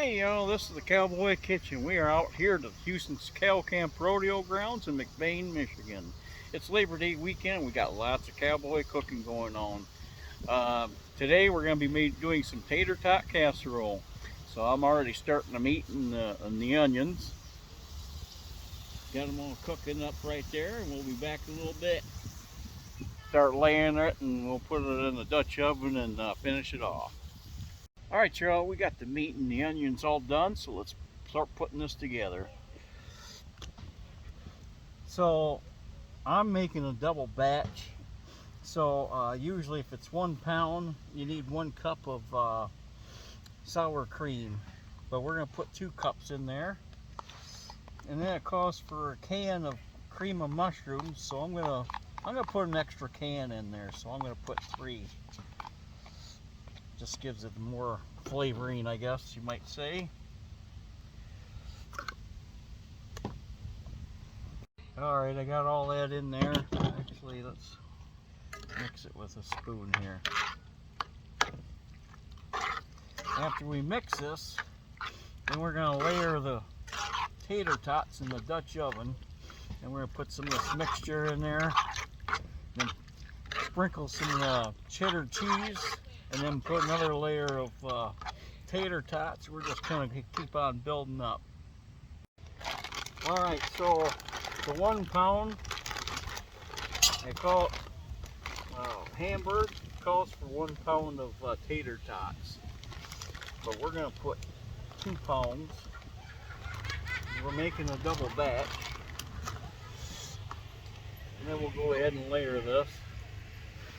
Hey, this is the Cowboy Kitchen. We are out here at the Houston's Cow Camp Rodeo Grounds in McBain, Michigan. It's Labor Day weekend. We got lots of cowboy cooking going on. Today we're going to be doing some tater tot casserole. So I'm already starting the meat and the onions. Got them all cooking up right there, and we'll be back in a little bit. Start laying it, and we'll put it in the Dutch oven and finish it off. Alright y'all, we got the meat and the onions all done, so let's start putting this together. So I'm making a double batch. So usually if it's 1 pound, you need 1 cup of sour cream. But we're going to put 2 cups in there. And then it calls for a can of cream of mushrooms, so I'm gonna put an extra can in there. So I'm gonna put 3. Just gives it more flavoring, I guess you might say. Alright, I got all that in there. Actually, let's mix it with a spoon here. After we mix this, then we're going to layer the tater tots in the Dutch oven. And we're going to put some of this mixture in there. Then sprinkle some cheddar cheese. And then put another layer of tater tots. We're just going to keep on building up. Alright, so the 1 pound, I call it Hamburg, calls for 1 pound of tater tots. But we're going to put 2 pounds. We're making a double batch. And then we'll go ahead and layer this.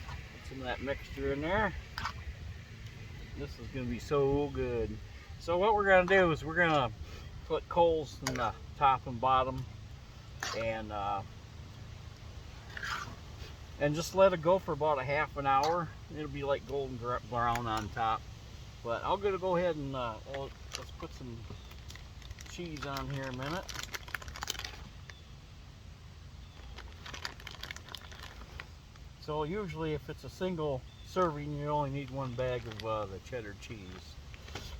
Put some of that mixture in there. This is going to be so good. So what we're going to do is we're going to put coals in the top and bottom and just let it go for about a half an hour. It'll be like golden brown on top. But I'm going to go ahead and let's put some cheese on here a minute. So usually if it's a single serving, you only need 1 bag of the cheddar cheese.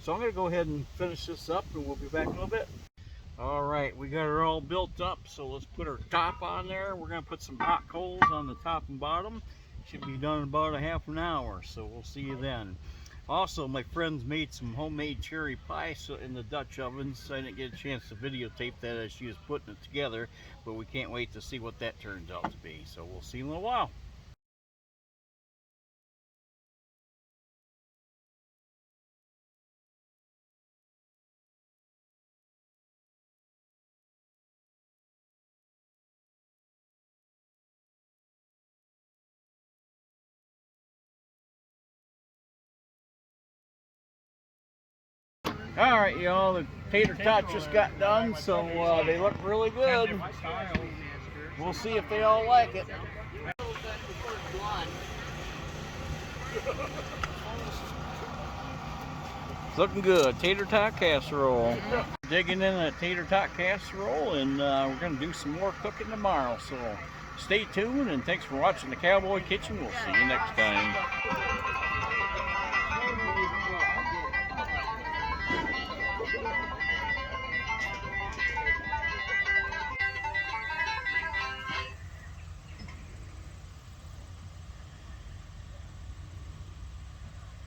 So I'm going to go ahead and finish this up, and we'll be back in a little bit. Alright, we got it all built up, so let's put our top on there. We're going to put some hot coals on the top and bottom. Should be done in about a half an hour, so we'll see you then. Also, my friends made some homemade cherry pie in the Dutch oven, so I didn't get a chance to videotape that as she was putting it together, but we can't wait to see what that turns out to be. So we'll see you in a little while. Alright y'all, the tater tots just got done, so they look really good. We'll see if they all like it. It's looking good. Tater tot casserole. Digging in a tater tot casserole, and we're going to do some more cooking tomorrow. So stay tuned, and thanks for watching the Cowboy Kitchen. We'll see you next time.